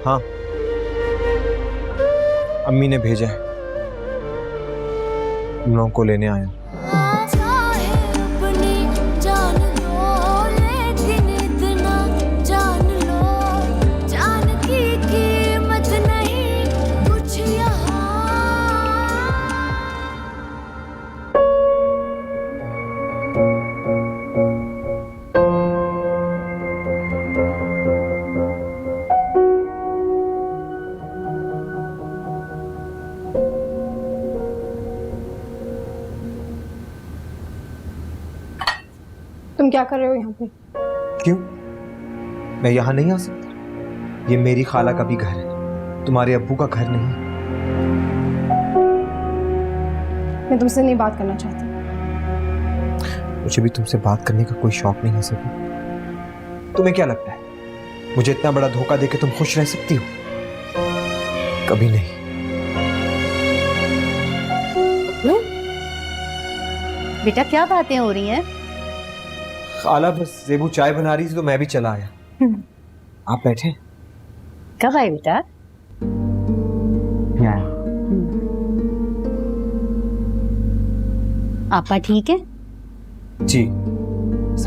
हाँ, अम्मी ने भेजा है, तुम लोगों को लेने आया। तुम क्या कर रहे हो यहाँ पे? क्यों? मैं यहाँ नहीं आ सकता? ये मेरी खाला का भी घर है, तुम्हारे अब्बू का घर नहीं। मैं तुमसे नहीं बात करना चाहती। मुझे भी तुमसे बात करने का कोई शौक नहीं है सभी। तुम्हें क्या लगता है मुझे इतना बड़ा धोखा देके तुम खुश रह सकती हो? कभी नहीं। बेटा क्या बातें हो रही हैं? खाला बस ज़ेबू चाय बना रही थी तो मैं भी चला आया। आप बैठे। कब आए बेटा? आपा ठीक है? जी,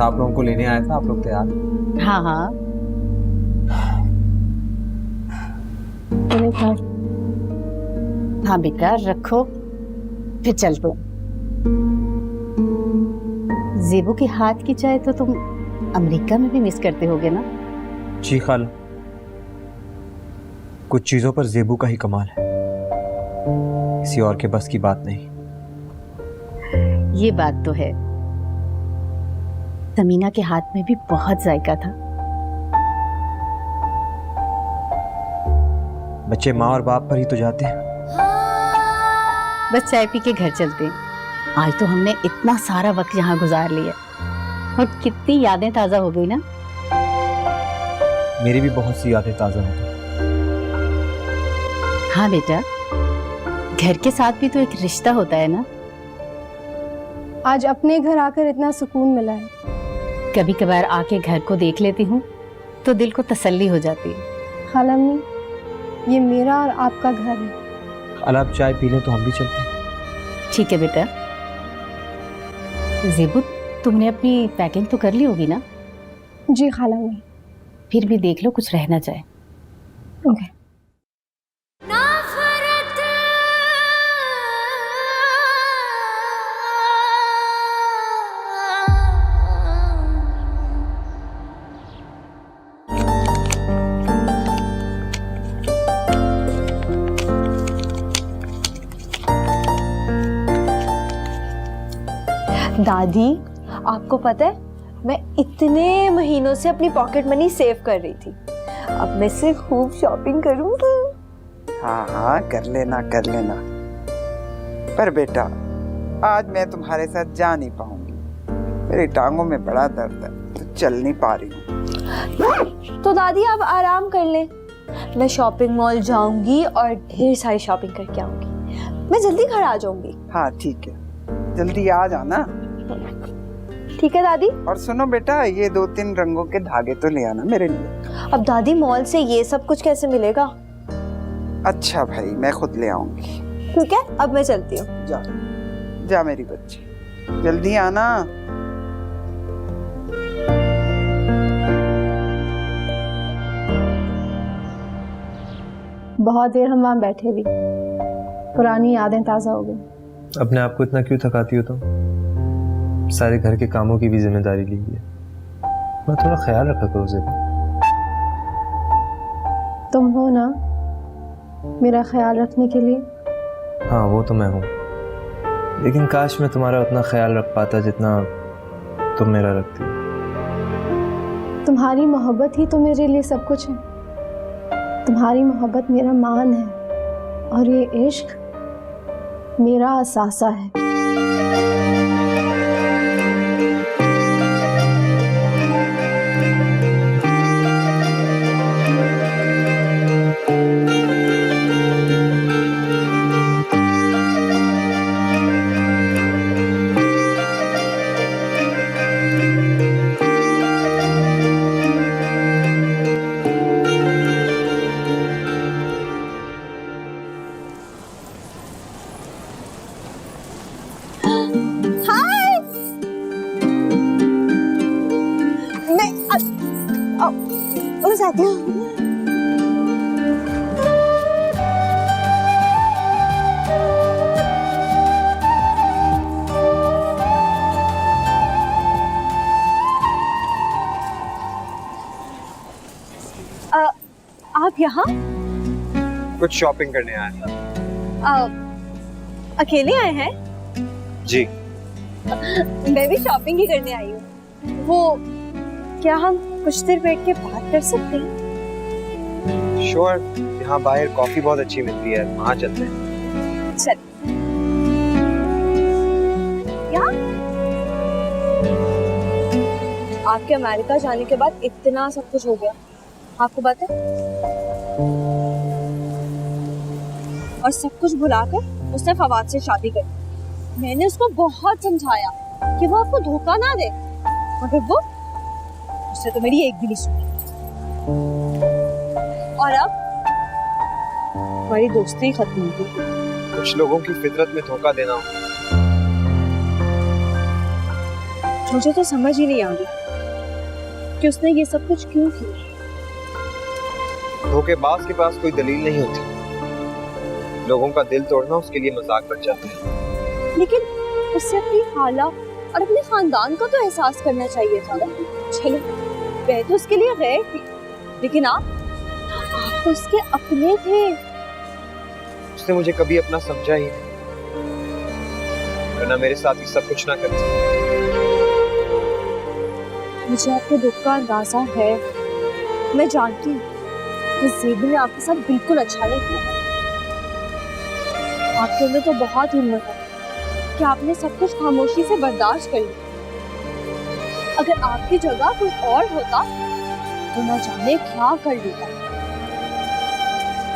आप लोगों को लेने आया था, आप लोग तैयार? हाँ हाँ। हाँ बेटा रखो, फिर चलते। ज़ेबू के हाथ की चाय तो तुम अमेरिका में भी मिस करते होगे ना? जी खाला, कुछ चीजों पर ज़ेबू का ही कमाल है, किसी और के बस की बात नहीं। ये बात तो है। तमीना के हाथ में भी बहुत जायका था। बच्चे माँ और बाप पर ही तो जाते हैं। बस चाय पी के घर चलते हैं। आज तो हमने इतना सारा वक्त यहाँ गुजार लिया और कितनी यादें ताजा हो गई ना। मेरी भी बहुत सी यादें ताजा हो गई। हाँ बेटा, घर के साथ भी तो एक रिश्ता होता है ना। आज अपने घर आकर इतना सुकून मिला है। कभी कभार आके घर को देख लेती हूँ तो दिल को तसल्ली हो जाती है। खाला अम्मी, ये मेरा और आपका घर है। खाला आप चाय पी लें तो हम भी चलते हैं। ठीक है बेटा। ज़ेबू तुमने अपनी पैकिंग तो कर ली होगी ना? जी खाला अम्मी। फिर भी देख लो कुछ रह ना जाए। ओके। दादी, आपको पता है मैं इतने महीनों से अपनी पॉकेट मनी सेव कर रही थी। अब मैं से खूब शॉपिंग करूंगी। हाँ हाँ कर लेना कर लेना। पर बेटा आज मैं तुम्हारे साथ जा नहीं पाऊंगी, मेरी टांगों में बड़ा दर्द है तो चल नहीं पा रही हूँ। तो दादी आप आराम कर ले, मैं शॉपिंग मॉल जाऊंगी और ढेर सारी शॉपिंग करके आऊंगी। मैं जल्दी घर आ जाऊंगी। हाँ ठीक है, जल्दी आ जाना। ठीक है दादी। और सुनो बेटा, ये 2-3 रंगों के धागे तो ले आना मेरे लिए। अब दादी मॉल से ये सब कुछ कैसे मिलेगा? अच्छा भाई, मैं खुद ले आऊंगी। ठीक है, अब मैं चलती हूँ। जा जा मेरी बच्ची, जल्दी आना। बहुत देर हम वहाँ बैठे भी, पुरानी यादें ताज़ा हो गई। अपने आप को इतना क्यों थकाती हो तुम? सारे घर के कामों की भी जिम्मेदारी ली है, मैं थोड़ा ख्याल रखा करो ज़ेबू। तुम हो ना मेरा ख्याल रखने के लिए। हाँ वो तो मैं हूँ, लेकिन काश मैं तुम्हारा उतना ख्याल रख पाता जितना तुम मेरा रखती हो। तुम्हारी मोहब्बत ही तो मेरे लिए सब कुछ है। तुम्हारी मोहब्बत मेरा मान है और ये इश्क मेरा असासा है। वापस आती हूँ। आप यहाँ कुछ शॉपिंग करने आया था। अकेले आए हैं? जी। मैं भी शॉपिंग ही करने आई हूँ। वो क्या हम कुछ देर बैठ के बात कर सकते हैं? श्योर, यहाँ बाहर कॉफी बहुत अच्छी मिलती है, वहाँ चलते हैं। चल। यहाँ? आपके अमेरिका जाने के बाद इतना सब कुछ हो गया, आपको पता है? और सब कुछ भुलाकर उसने फवाद से शादी कर दी। मैंने उसको बहुत समझाया कि वो आपको धोखा ना दे, मगर वो उससे तो मेरी एक भी नहीं सुनी। और अब हमारी दोस्ती खत्म हो गई। कुछ लोगों की फितरत में धोखा देना हो। मुझे तो समझ ही नहीं आ रही कि उसने ये सब कुछ क्यों किया। धोखेबाज के पास कोई दलील नहीं होती। लोगों का दिल तोड़ना उसके लिए मजाक बन जाता है। लेकिन उससे अपनी खाला और अपने खानदान का तो एहसास करना चाहिए था ना। चलो, वह तो उसके लिए गैर थी, लेकिन आप तो उसके अपने थे। उसने मुझे कभी अपना समझा ही नहीं, वरना मेरे साथ ही सब कुछ ना करती। मुझे आपके दुख का अंदाजा है, मैं जानती हूँ कि ज़ेबू ने आपके साथ बिल्कुल अच्छा नहीं किया। आपके अंदर तो बहुत हिम्मत है कि आपने सब कुछ खामोशी से बर्दाश्त कर लिया। अगर आपकी जगह कोई और होता तो न जाने क्या कर लेता।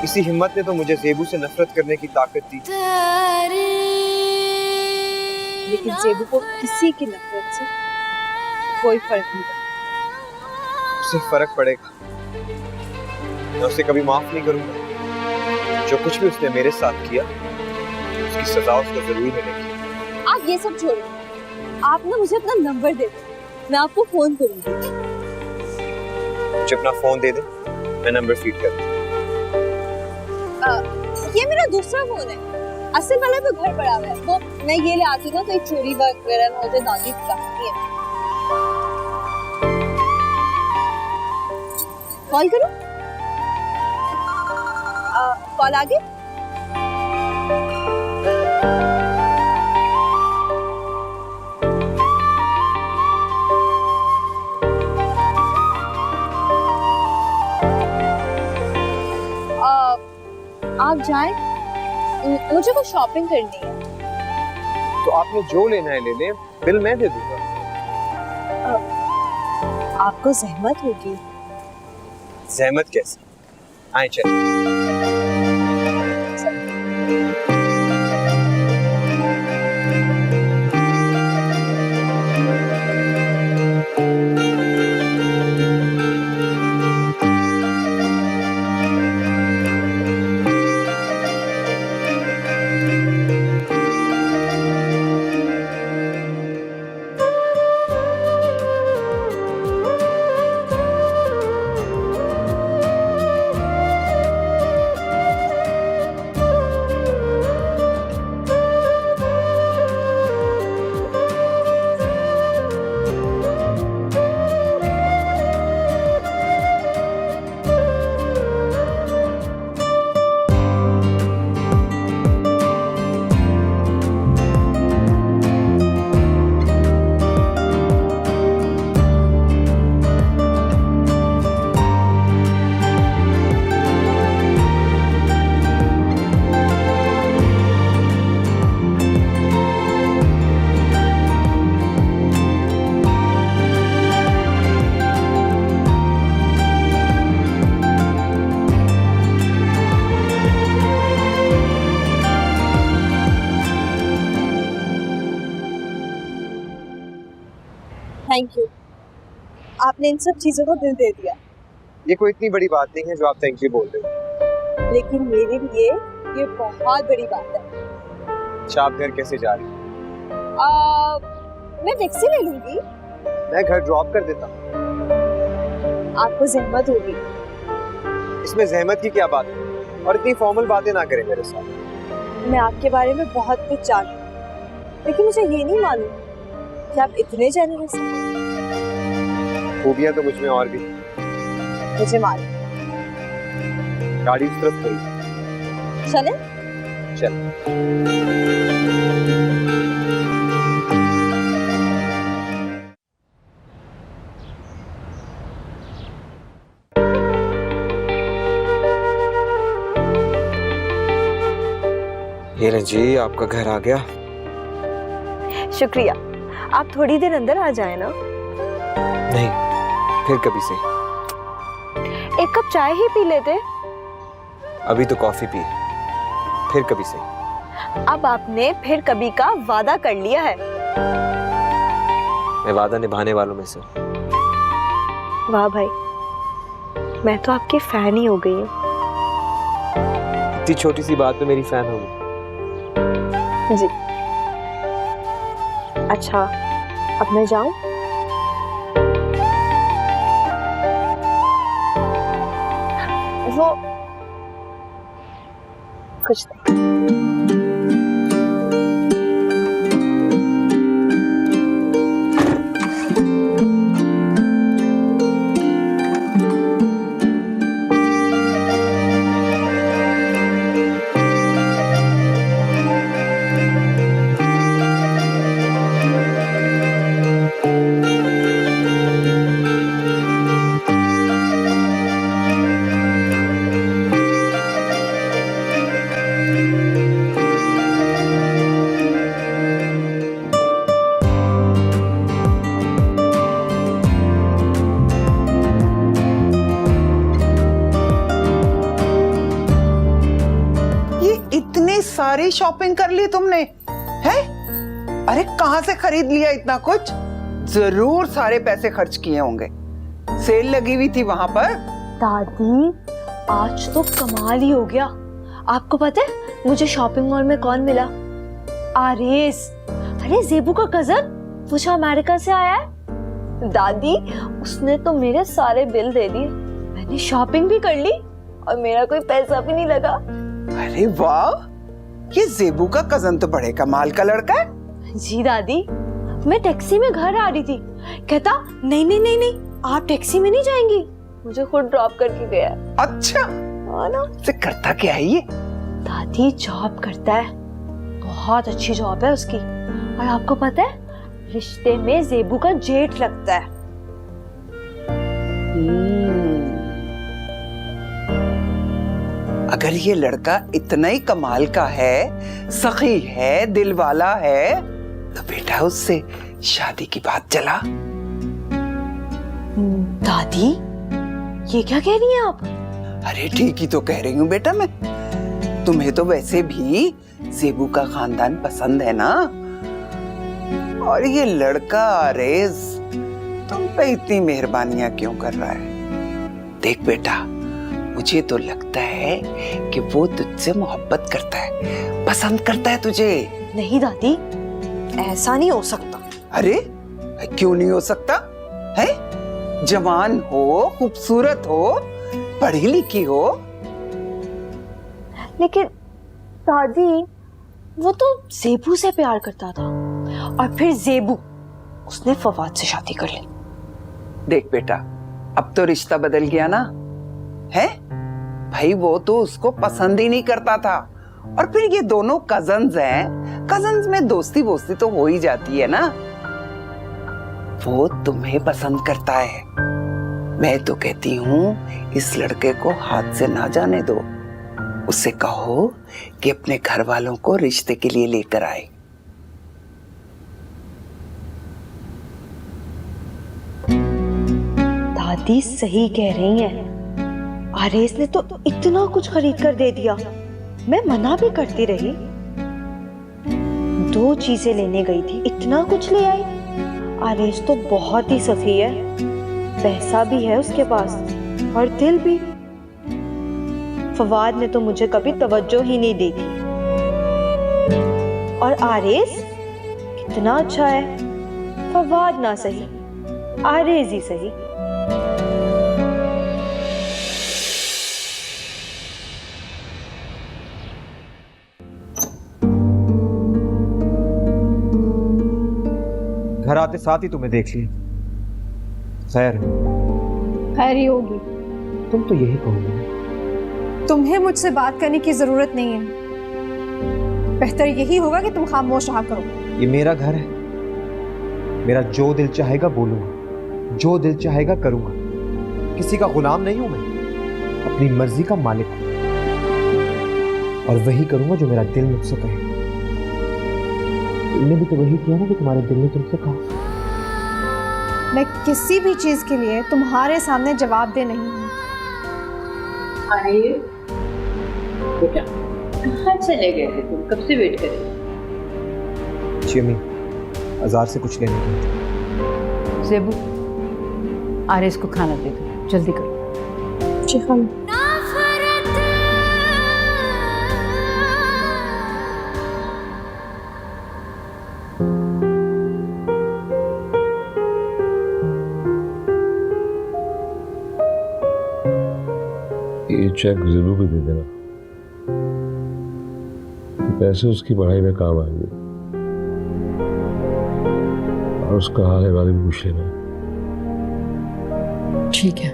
इसी हिम्मत ने तो मुझे ज़ेबू से नफरत करने की ताकत दी। लेकिन ज़ेबू को किसी की नफरत से कोई फर्क नहीं पड़ता। उससे फर्क पड़ेगा। मैं उसे कभी माफ नहीं करूंगा। जो कुछ भी उसने मेरे साथ किया, उसकी सजा उसको जरूर मिलेगी। आप ये सब छोड़िए, आप ना मुझे अपना नंबर दे दो, मैं आपको फोन करूंगी। मुझे अपना फोन दे दे, मैं नंबर फीड कर दूं। ये मेरा दूसरा फोन है, असल वाला तो घर पड़ा हुआ है। वो मैं ये ले आती ना, तो एक चोरी वगैरह में मुझे दादी काटती है। कॉल करूं? कॉल आ गई? आप जाएं, मुझे कुछ शॉपिंग करनी है। तो आपने जो लेना है ले लें, बिल मैं दे दूंगा। आपको जहमत होगी। जहमत कैसे? आए चल। थैंक यू, आपने इन सब चीजों को दिल दे दिया। ये कोई इतनी बड़ी बात नहीं है जो आप थैंक यू बोल रहे हो। लेकिन मेरे लिए ये बहुत बड़ी बात है। अच्छा, आप घर कैसे जा रही हैं? मैं टैक्सी ले लूंगी। मैं घर ड्रॉप कर देता हूँ। आपको जहमत होगी। इसमें जहमत की क्या बात है? और इतनी फॉर्मल बातें ना करें मेरे साथ। मैं आपके बारे में बहुत कुछ जानती हूँ, लेकिन मुझे ये नहीं मालूम कि आप इतने जेनरस हैं। खूबियां तो मुझ में और भी। मुझे मालूम। गाड़ी उस तरफ खड़ी। चले? चल। ये लें जी, आपका घर आ गया। शुक्रिया। आप थोड़ी देर अंदर आ जाए ना। नहीं, फिर कभी से। एक कप चाय ही पी लेते। अभी तो कॉफी पी, फिर कभी से। अब आपने फिर कभी का वादा कर लिया है। मैं वादा निभाने वालों में से। वाह भाई, मैं तो आपकी फैन ही हो गई हूँ। इतनी छोटी सी बात पे मेरी फैन हो गई। जी। अच्छा, अब मैं जाऊं? वो कुछ नहीं। इतनी सारी शॉपिंग कर ली तुमने, हैं? अरे कहां से खरीद लिया इतना कुछ? जरूर सारे पैसे खर्च किए होंगे। सेल लगी हुई थी वहां पर। दादी, आज तो कमाल ही हो गया। आपको पता है मुझे शॉपिंग मॉल में कौन मिला? आरेस। अरे जेबू का कजन, वो जो अमेरिका से आया है। दादी, उसने तो मेरे सारे बिल दे दिए। मैंने शॉपिंग भी कर ली और मेरा कोई पैसा भी नहीं लगा। अरे वाह, ये जेबू का कजन तो बड़े कमाल का लड़का है। जी दादी, मैं टैक्सी में घर आ रही थी, कहता नहीं नहीं नहीं नहीं, आप टैक्सी में नहीं जाएंगी, मुझे खुद ड्रॉप करके गया। अच्छा, ना से करता क्या है ये? दादी जॉब करता है, बहुत अच्छी जॉब है उसकी। और आपको पता है, रिश्ते में जेबू का जेठ लगता है। अगर ये लड़का इतना ही कमाल का है, सखी है, दिल वाला है, तो बेटा उससे शादी की बात चला। दादी, ये क्या कह रही हैं आप? अरे ठीक ही तो कह रही हूँ बेटा मैं। तुम्हें तो वैसे भी जेबू का खानदान पसंद है ना, और ये लड़का आरेज तुम पे इतनी मेहरबानियां क्यों कर रहा है? देख बेटा, मुझे तो लगता है कि वो तुझसे मोहब्बत करता है, पसंद करता है तुझे। नहीं दादी, ऐसा नहीं हो सकता। अरे क्यों नहीं हो सकता है? जवान हो, खूबसूरत हो, पढ़ी लिखी हो। लेकिन दादी, वो तो जेबू से प्यार करता था, और फिर जेबू उसने फवाद से शादी कर ली। देख बेटा, अब तो रिश्ता बदल गया ना, है भाई? वो तो उसको पसंद ही नहीं करता था, और फिर ये दोनों कजन्स हैं, कजन्स में दोस्ती वोस्ती तो हो ही जाती है ना। वो तुम्हें पसंद करता है। मैं तो कहती हूँ इस लड़के को हाथ से ना जाने दो। उससे कहो कि अपने घर वालों को रिश्ते के लिए लेकर आए। दादी सही कह रही हैं। आरेस ने तो इतना कुछ खरीद कर दे दिया, मैं मना भी करती रही। 2 चीजें लेने गई थी, इतना कुछ ले आई। आरेस तो बहुत ही सखी है, पैसा भी है उसके पास और दिल भी। फवाद ने तो मुझे कभी तवज्जो ही नहीं दी थी। और आरेस कितना अच्छा है। फवाद ना सही, आरेस ही सही। घर आते साथ ही तुम्हें देख लिया। खैर खैर ही होगी। तुम तो यही कहोगे। तुम्हें मुझसे बात करने की जरूरत नहीं है। बेहतर यही होगा कि तुम खामोश रहा करो। ये मेरा घर है, मेरा जो दिल चाहेगा बोलूंगा, जो दिल चाहेगा करूंगा। किसी का गुलाम नहीं हूं मैं, अपनी मर्जी का मालिक हूं और वही करूंगा जो मेरा दिल मुझसे कहे। तुमने भी तो वही किया ना कि तुम्हारे दिल ने तुमसे कहा। मैं किसी भी चीज के लिए तुम्हारे सामने जवाब दे नहीं हूँ। अरे बेटा, कहाँ चले गए थे तुम? कब से वेट कर रहे? चिमी, हजार से कुछ लेने के। ज़ेबू, आरिस को खाना दे दो, जल्दी करो। जी खाला। ये चेक जरूर भी दे देना, पैसे उसकी पढ़ाई में काम आएंगे और उसका हाल है वाले भी पूछ लेना। ठीक है।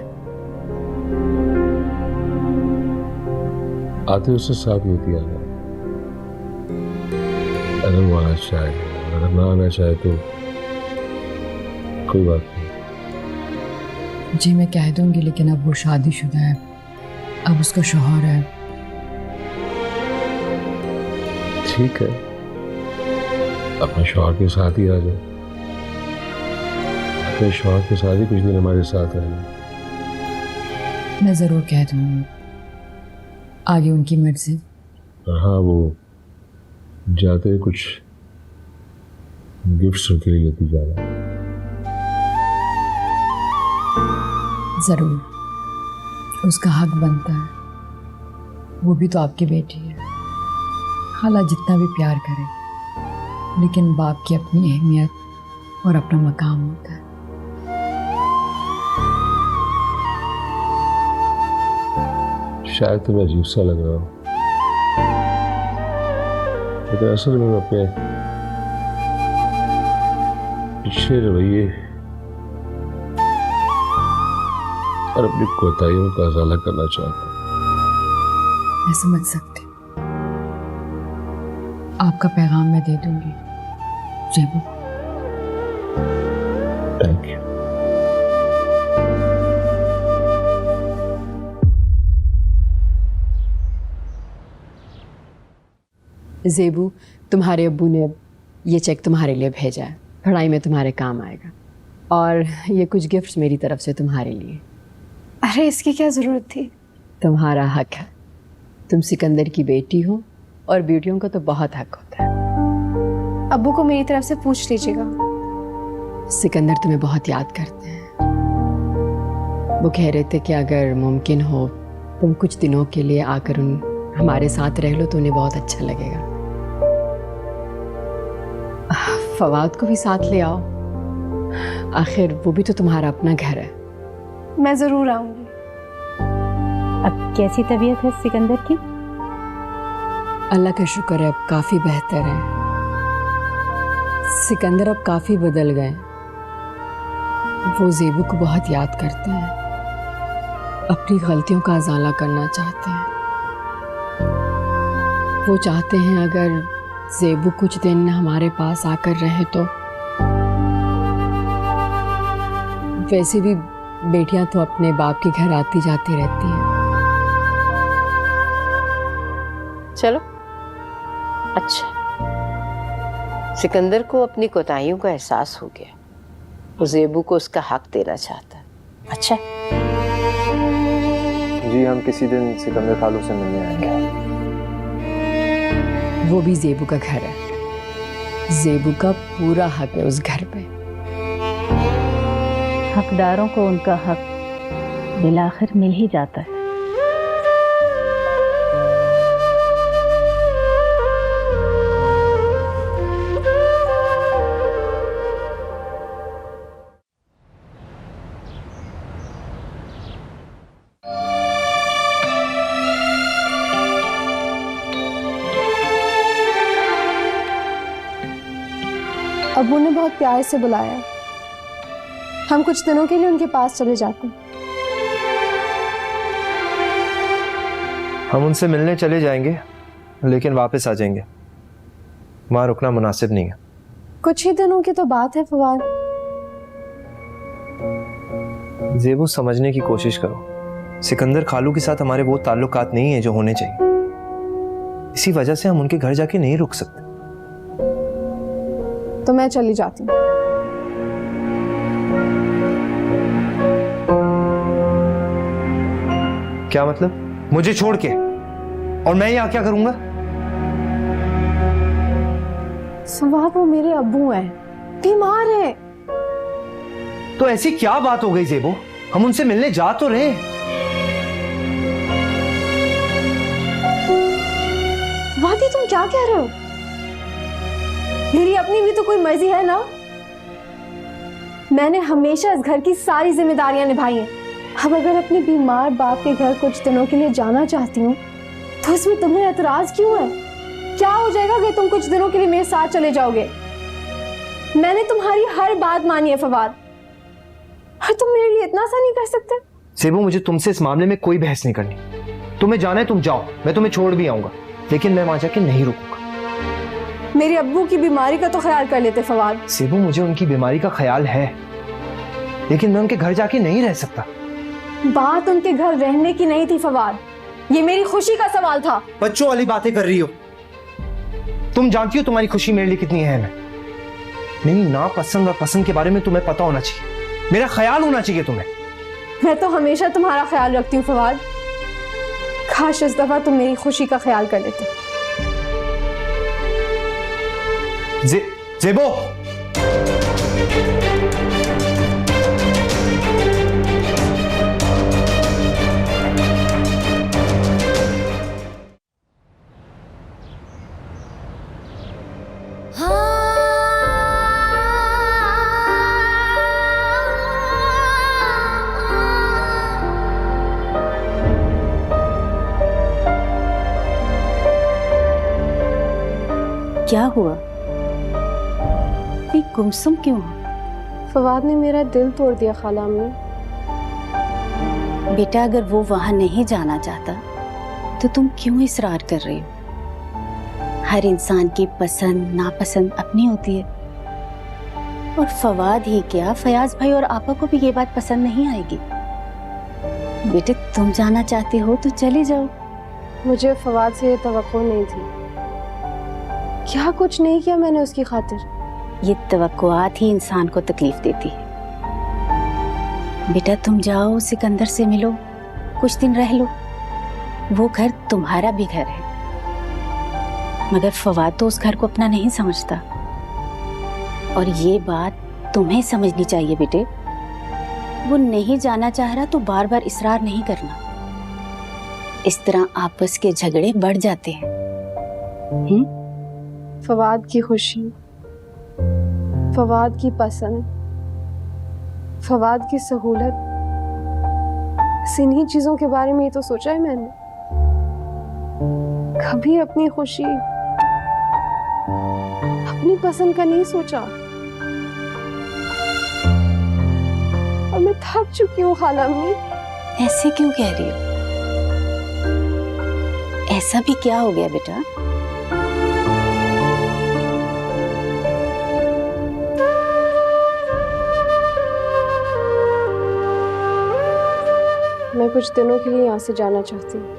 आते उससे साथ लेती आना, अगर वो आना चाहे, अगर ना आना चाहे तो कोई बात नहीं। जी मैं कह दूंगी, लेकिन अब वो शादीशुदा है, अब उसका शौहर है। ठीक है, अपने शौहर के साथ ही आ जाए, अपने शौहर के साथ ही कुछ दिन हमारे साथ रहेंगे। मैं ज़रूर कह दूंगी, आगे उनकी मर्जी। और हाँ, वो जाते हुए कुछ गिफ्ट्स उनके लिए लेती जाना। ज़रूर, उसका हक बनता है, वो भी तो आपकी बेटी है। खाला जितना भी प्यार करे, लेकिन बाप की अपनी अहमियत और अपना मकाम होता है। शायद तुम्हें अजीब सा लग रहा हो, लेकिन असल में मैं अपने पिछले रवैये और अपनी कोताहियों का उजाला करना चाहता हूँ। मैं समझ सकती हूँ, आपका पैगाम मैं दे दूंगी ज़ेबू। Thank you. ज़ेबू, तुम्हारे अब्बू ने ये चेक तुम्हारे लिए भेजा है, पढ़ाई में तुम्हारे काम आएगा। और ये कुछ गिफ्ट्स मेरी तरफ से तुम्हारे लिए। अरे इसकी क्या जरूरत थी? तुम्हारा हक है, तुम सिकंदर की बेटी हो और बेटियों का तो बहुत हक होता है। अब्बू को मेरी तरफ से पूछ लीजिएगा। सिकंदर तुम्हें बहुत याद करते हैं। वो कह रहे थे कि अगर मुमकिन हो तुम कुछ दिनों के लिए आकर हमारे साथ रह लो तो उन्हें बहुत अच्छा लगेगा। फवाद को भी साथ ले आओ, आखिर वो भी तो तुम्हारा अपना घर है। मैं जरूर आऊंगी। अब कैसी तबीयत है सिकंदर की? अल्लाह का शुक्र है, अब काफ़ी बेहतर है। सिकंदर अब काफ़ी बदल गए। वो ज़ेबू को बहुत याद करते हैं, अपनी गलतियों का अज़ाला करना चाहते हैं। वो चाहते हैं अगर ज़ेबू कुछ दिन हमारे पास आकर रहे तो। वैसे भी बेटियां तो अपने बाप के घर आती जाती रहती हैं। चलो अच्छा, सिकंदर को अपनी कोताहियों का एहसास हो गया, वो ज़ेबू को उसका हक देना चाहता है। अच्छा जी, हम किसी दिन सिकंदर खालू से मिलने आएंगे। वो भी ज़ेबू का घर है, ज़ेबू का पूरा हक है उस घर पे। हकदारों को उनका हक बिलाखिर मिल ही जाता है। अब्बू ने बहुत प्यार से बुलाया। हम कुछ दिनों के लिए उनके पास चले जाते हैं। हम उनसे मिलने चले जाएंगे, लेकिन वापस आ जाएंगे। वहां रुकना मुनासिब नहीं है। कुछ ही दिनों की तो बात है फवाद। ज़ेबू, समझने की कोशिश करो। सिकंदर खालू के साथ हमारे वो ताल्लुकात नहीं है जो होने चाहिए। इसी वजह से हम उनके घर जाके नहीं रुक सकते। तो मैं चली जाती हूँ। क्या मतलब? मुझे छोड़ के? और मैं यहाँ क्या करूंगा? फवाद, वो मेरे अब्बू हैं, बीमार है। तो ऐसी क्या बात हो गई ज़ेबू? हम उनसे मिलने जा तो रहे। वादी, तुम क्या कह रहे हो? मेरी अपनी भी तो कोई मर्जी है ना। मैंने हमेशा इस घर की सारी जिम्मेदारियां निभाई हैं। अब अगर अपने बीमार बाप के घर कुछ दिनों के लिए जाना चाहती हूँ तो इसमें तुम्हें एतराज क्यों है? क्या हो जाएगा अगर तुम कुछ दिनों के लिए मेरे साथ चले जाओगे? मैंने तुम्हारी हर बात मानी है फवाद, और तुम मेरे लिए इतना सा नहीं कर सकते? ज़ेबू, मुझे तुमसे इस मामले में कोई बहस नहीं करनी। तुम्हें जाना है तुम जाओ, मैं तुम्हें छोड़ भी आऊंगा, लेकिन मैं वहां जाके नहीं रुकूंगा। मेरे अब्बू की बीमारी का तो ख्याल कर लेते फवाद। ज़ेबू, मुझे उनकी बीमारी का ख्याल है, लेकिन मैं उनके घर जाके नहीं रह सकता। बात उनके घर रहने की नहीं थी फवाद, ये मेरी खुशी का सवाल था। बच्चों वाली बातें कर रही हो। तुम जानती हो तुम्हारी खुशी मेरे लिए कितनी अहम है। मेरी नापसंद और पसंद के बारे में तुम्हें पता होना चाहिए, मेरा ख्याल होना चाहिए तुम्हें। मैं तो हमेशा तुम्हारा ख्याल रखती हूँ फवाद, काश इस दफा तुम मेरी खुशी का ख्याल कर लेते। ज़ेबो, क्या हुआ? ये गुमसुम क्यों हो? फवाद ने मेरा दिल तोड़ दिया खाला अम्मी। बेटा, अगर वो वहां नहीं जाना चाहता तो तुम क्यों इसरार कर रही हो? हर इंसान की पसंद नापसंद अपनी होती है, और फवाद ही क्या, फयाज भाई और आपा को भी ये बात पसंद नहीं आएगी। बेटे, तुम जाना चाहते हो तो चले जाओ। मुझे फवाद से ये तवक्को नहीं थी। क्या कुछ नहीं किया मैंने उसकी खातिर? ये तवक्कुआत ही इंसान को तकलीफ देती है। बेटा, तुम जाओ, सिकंदर से मिलो, कुछ दिन रह लो। वो घर तुम्हारा भी घर है, मगर फवाद तो उस घर को अपना नहीं समझता, और ये बात तुम्हें समझनी चाहिए बेटे। वो नहीं जाना चाह रहा तो बार बार इसरार नहीं करना, इस तरह आपस के झगड़े बढ़ जाते हैं। फवाद की खुशी, फवाद की पसंद, फवाद की सहूलत, इन्हीं चीजों के बारे में ही तो सोचा है मैंने। कभी अपनी खुशी, अपनी पसंद का नहीं सोचा। और मैं थक चुकी हूँ खाला अम्मी। ऐसे क्यों कह रही हो? ऐसा भी क्या हो गया बेटा? मैं कुछ दिनों के लिए यहाँ से जाना चाहती हूँ,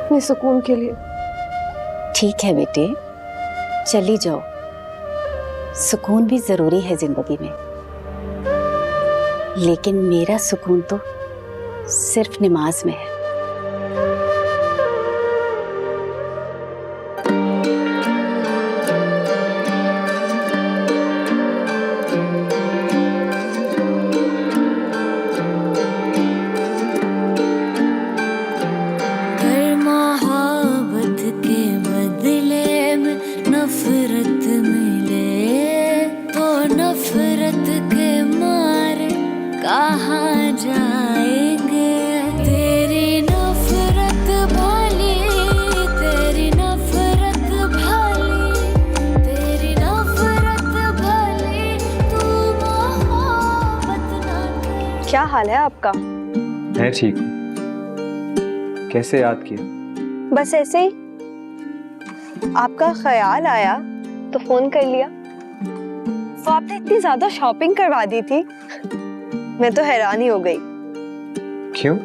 अपने सुकून के लिए। ठीक है बेटे, चली जाओ। सुकून भी जरूरी है जिंदगी में, लेकिन मेरा सुकून तो सिर्फ नमाज में है। नफरत मिले तो नफरत के मारे कहाँ जाएंगे। तेरी नफरत भाली, तेरी नफरत भाली, तेरी नफरत क्या हाल है आपका? मैं ठीक हूँ। कैसे याद किया? बस ऐसे ही, आपका ख्याल आया तो फोन कर लिया। तो आपने इतनी ज्यादा शॉपिंग करवा दी थी, मैं तो हैरान ही हो गई। क्यों?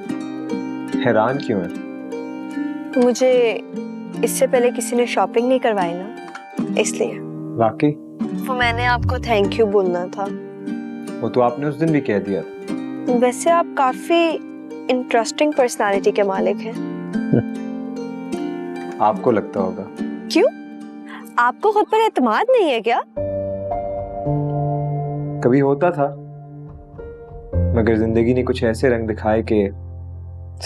हैरान क्यों है? मुझे इससे पहले किसी ने शॉपिंग नहीं करवाई ना, इसलिए। वाकई? वो मैंने आपको थैंक यू बोलना था। वो तो आपने उस दिन भी कह दिया था। वैसे आप काफी इंटरेस्टिंग पर्सनालिटी के मालिक हैं। आपको लगता होगा। क्यों? आपको खुद पर एतमाद नहीं है क्या? कभी होता था, मगर जिंदगी ने कुछ ऐसे रंग दिखाए कि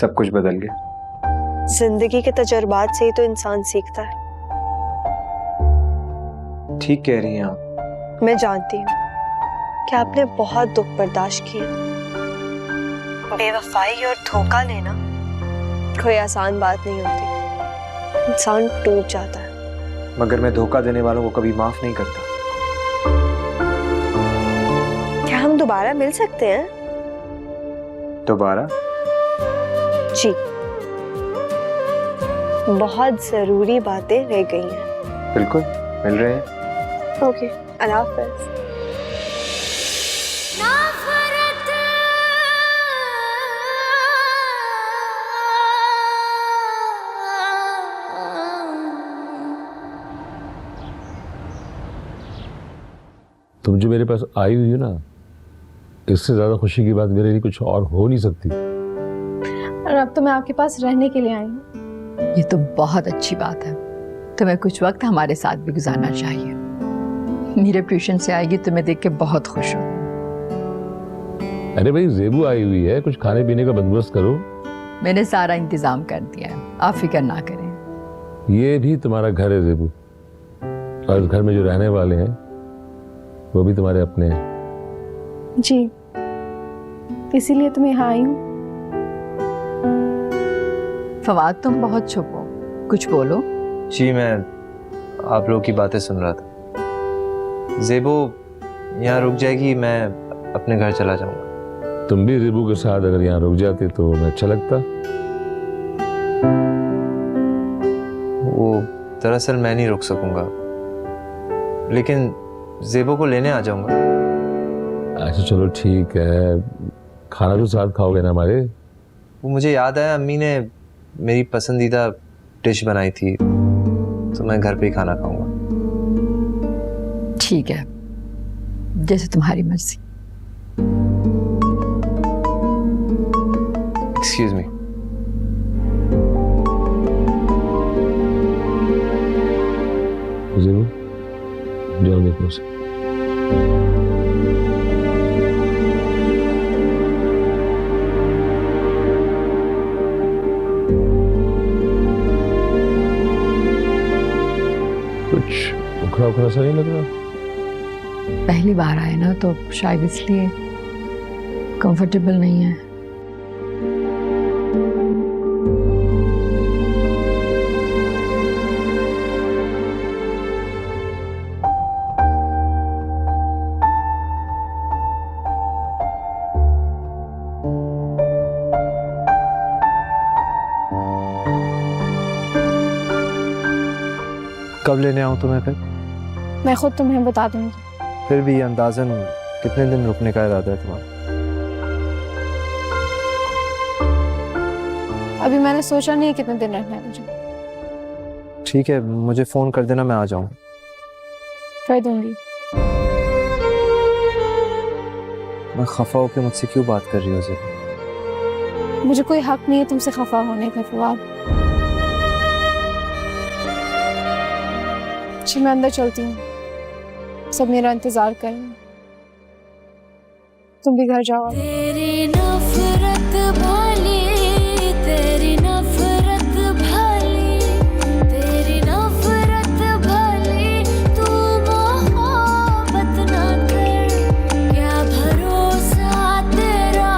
सब कुछ बदल गया। जिंदगी के तजुर्बात से ही तो इंसान सीखता है। ठीक कह रही हैं आप। मैं जानती हूँ कि आपने बहुत दुख बर्दाश्त किया। बेवफाई और धोखा लेना कोई आसान बात नहीं होती, इंसान टूट जाता है। मगर मैं धोखा देने वालों को कभी माफ नहीं करता। क्या हम दोबारा मिल सकते हैं? दोबारा? जी, बहुत जरूरी बातें रह गई हैं। बिल्कुल, मिल रहे हैं। ओके, अल्लाह हाफ़िज़। तुम जो मेरे पास आई हुई हो ना, इससे ज्यादा खुशी की बात मेरे लिए कुछ और हो नहीं सकती। और अब तो मैं आपके पास रहने के लिए आई हूँ। ये तो बहुत अच्छी बात है। तुम्हें कुछ वक्त हमारे साथ भी गुजारना चाहिए। मीरा ट्यूशन से आएगी तुम्हें देख के बहुत खुश हूँ। अरे भाई, जेबू आई हुई है, कुछ खाने पीने का बंदोबस्त करो। मैंने सारा इंतजाम कर दिया है, आप फिक्र ना करें। ये भी तुम्हारा घर है जेबू, और इस घर में जो रहने वाले हैं वो भी तुम्हारे अपने हैं। जी, इसीलिए तो मैं यहाँ आई हूँ। फवाद, तुम बहुत चुप हो, कुछ बोलो। जी, मैं आप लोगों की बातें सुन रहा था। जेबो यहाँ रुक जाएगी, मैं अपने घर चला जाऊंगा। तुम भी जेबू के साथ अगर यहाँ रुक जाते तो मैं अच्छा लगता। वो दरअसल मैं नहीं रुक सकूंगा, लेकिन जेबो को लेने आ जाऊंगा। अच्छा चलो ठीक है, खाना तो साथ खाओगे ना हमारे? वो मुझे याद आया, अम्मी ने मेरी पसंदीदा डिश बनाई थी, तो मैं घर पे ही खाना खाऊंगा। ठीक है, जैसे तुम्हारी मर्जी। Excuse me. जेबू, जाओ देखो उसे। कुछ उखड़ा उखड़ा सा नहीं लग रहा? पहली बार आए ना, तो शायद इसलिए कंफर्टेबल नहीं है। कब लेने आऊँ तुम्हें फिर? मैं खुद तुम्हें बता दूंगी। फिर भी अंदाजन कितने दिन रुकने का इरादा है तुम्हारा? अभी मैंने सोचा नहीं है कितने दिन रहना है मुझे। ठीक है, मुझे फोन कर देना, मैं आ जाऊँ। कर दूंगी। मैं खफा होकर मुझसे क्यों बात कर रही हो जेबो? मुझे कोई हक नहीं है तुमसे खफा होने का फवाद। मैं अंदर चलती हूँ, सब मेरा इंतजार कर रहे हैं। तुम भी घर जाओ। तेरी नफरत भली, तेरी नफरत भली, तेरी नफरत भली, तू मोहब्बत ना कर। क्या भरोसा तेरा,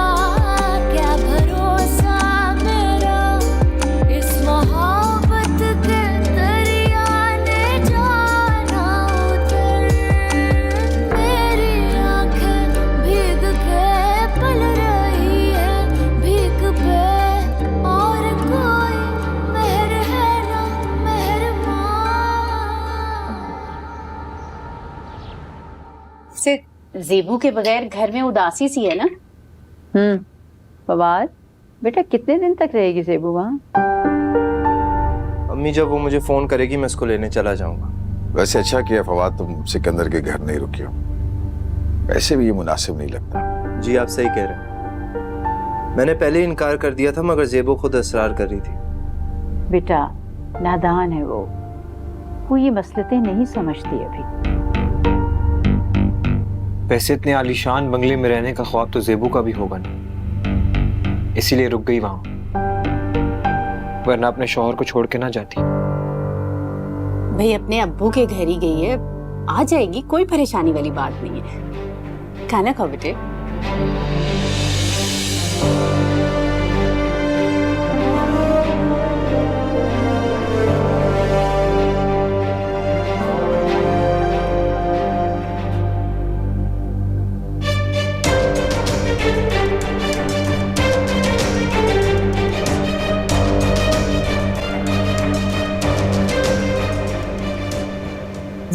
क्या भरोसा मेरा, इस मोहब्बत के दरिया ने जाना उतर। मेरी आंखें भीग के पल रही जेबू के बगैर घर में उदासी सी है ना। फवाद बेटा कितने दिन तक रहेगी जेबू वहाँ? अम्मी जब वो मुझे फोन करेगी मैं उसको लेने चला जाऊंगा। वैसे अच्छा किया फवाद तुम सिकंदर के घर नहीं रुकी हो, वैसे भी ये मुनासिब नहीं लगता। जी आप सही कह रहे हैं, मैंने पहले ही इनकार कर दिया था मगर जेबो खुद इसरार कर रही थी। बेटा नादान है वो ये मसलतें नहीं समझती अभी। वैसे इतने आलीशान बंगले में रहने का ख्वाब तो जेबू का भी होगा ना, इसीलिए रुक गई वहां, वरना अपने शौहर को छोड़ के ना जाती। भाई अपने अब्बू के घर ही गई है, आ जाएगी, कोई परेशानी वाली बात नहीं है। खाना खाओ बेटे।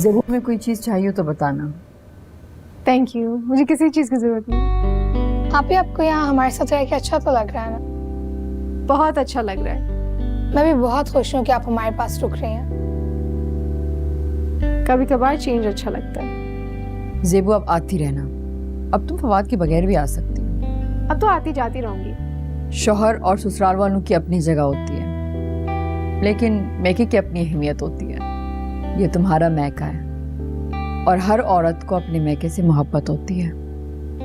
जेबू में कोई चीज़ चाहिए तो बताना। थैंक यू, मुझे किसी चीज़ की ज़रूरत नहीं। आप ही आपको यहाँ हमारे साथ रह के अच्छा तो लग रहा है ना? बहुत अच्छा लग रहा है। मैं भी बहुत खुश हूँ कि आप हमारे पास रुक रही हैं। कभी कभार चेंज अच्छा लगता है। जेबू अब आती रहना, अब तुम फवाद के बगैर भी आ सकती हो। अब तो आती जाती रहूंगी। शौहर और ससुराल वालों की अपनी जगह होती है, लेकिन मैके की अपनी अहमियत होती है। ये तुम्हारा मैका है और हर औरत को अपने मैके से मोहब्बत होती है।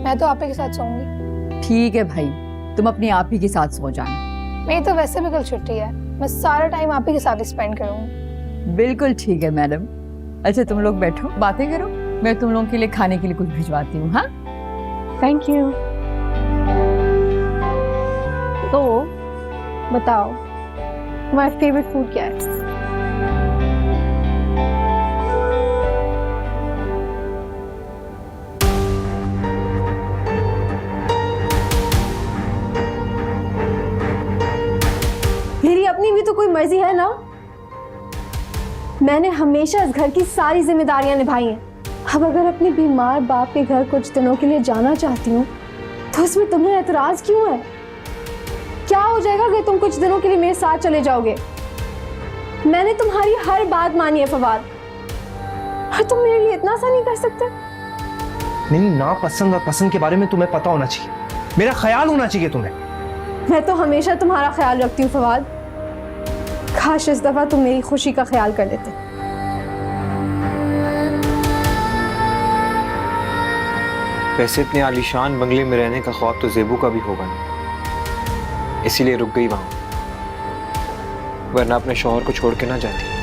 मैं तो आप ही के साथ सोऊंगी। ठीक है भाई, तुम अपनी आप ही के साथ सो जाना। मेरी तो वैसे भी कल छुट्टी है, मैं सारा टाइम आप ही के साथ स्पेंड करूंगी। बिल्कुल ठीक है मैडम। अच्छा तुम लोग बैठो, बातें करो, मैं तुम लोगों के लिए खाने के लिए कुछ भिजवाती हूँ। हाँ थैंक यू। तो बताओ तुम्हारा फेवरेट फूड क्या है? मेरी अपनी भी तो कोई मर्जी है ना। मैंने हमेशा इस घर की सारी जिम्मेदारियां निभाई हैं। अब अगर अपने बीमार बाप के घर कुछ दिनों के लिए जाना चाहती हूँ तो इसमें तुम्हें एतराज क्यों है? क्या हो जाएगा अगर तुम कुछ दिनों के लिए मेरे साथ चले जाओगे? मैंने तुम्हारी हर बात मानी है फवाद, और तुम मेरे लिए इतना सा नहीं कर सकते? मेरी नापसंद और पसंद के बारे में तुम्हें पता होना चाहिए, मेरा ख्याल होना चाहिए तुम्हें। मैं तो हमेशा तुम्हारा ख्याल रखती हूँ फवाद, काश इस दफा तुम मेरी खुशी का ख्याल कर लेते। वैसे इतने आलीशान बंगले में रहने का ख्वाब तो जेबू का भी होगा ना, इसीलिए रुक गई वहां, वरना अपने शौहर को छोड़ के ना जाती।